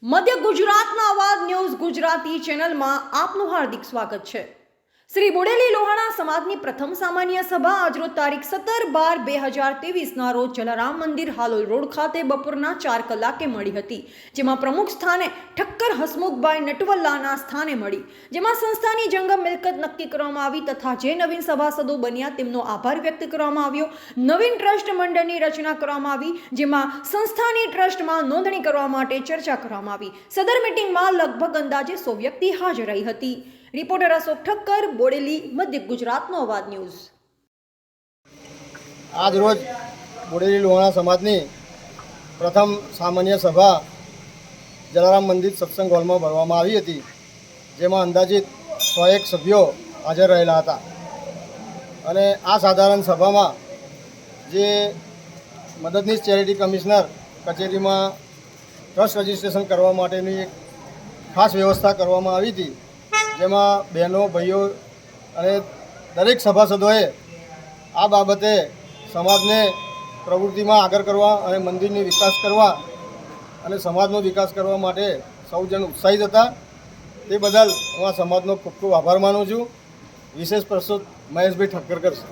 મધ્ય ગુજરાતના અવાજ ન્યૂઝ ગુજરાતી ચેનલમાં આપનું હાર્દિક સ્વાગત છે। શ્રી બોડેલી લોહાણા સમાજની પ્રથમ સામાન્ય સભા આજરોજ તારીખ 17/12/2023ના રોજ જલારામ મંદિર હાલોલ રોડ ખાતે બપોરના 4 કલાકે મળી હતી, જેમાં પ્રમુખ સ્થાને ઠક્કર હસમુખભાઈ નટવલ્લાના સ્થાને મળી, જેમાં સંસ્થાની જંગમ મિલકત નક્કી કરવામાં આવી તથા જે નવીન સભાસદો બન્યા તેમનો આભાર વ્યક્ત કરવામાં આવ્યો। નવીન ટ્રસ્ટ મંડળની રચના કરવામાં આવી, જેમાં સંસ્થાની ટ્રસ્ટમાં નોંધણી કરવા માટે ચર્ચા કરવામાં આવી। સદર મીટિંગમાં લગભગ અંદાજે 100 વ્યક્તિ હાજર રહી હતી। रिपोर्टर अशोक ठक्कर, बोडेली, मध्य गुजरात अवाज न्यूज। आज रोज बोडेली लोहाણા समाजनी प्रथम सामान्य सभा जलाराम मंदिर सत्संग हॉल में भरवामां आवी हती, जेमां अंदाजित 101 सभ्यो हाजर रहेला हता। अने आ साधारण सभामां जे मददनीश चेरिटी कमिश्नर कचेरी में ट्रस्ट रजिस्ट्रेशन करवा माटेनी एक खास व्यवस्था करवामां आवी हती, જેમાં બહેનો ભાઈઓ અને દરેક સભાસદોએ આ બાબતે સમાજને પ્રવૃત્તિમાં આગળ કરવા અને મંદિરનો વિકાસ કરવા અને સમાજનો વિકાસ કરવા માટે સૌ જણ ઉત્સાહિત હતા। તે બદલ હું આ સમાજનો ખૂબ ખૂબ આભાર માનું છું। વિશેષ પ્રસ્તુત મહેશભાઈ ઠક્કર કરશે।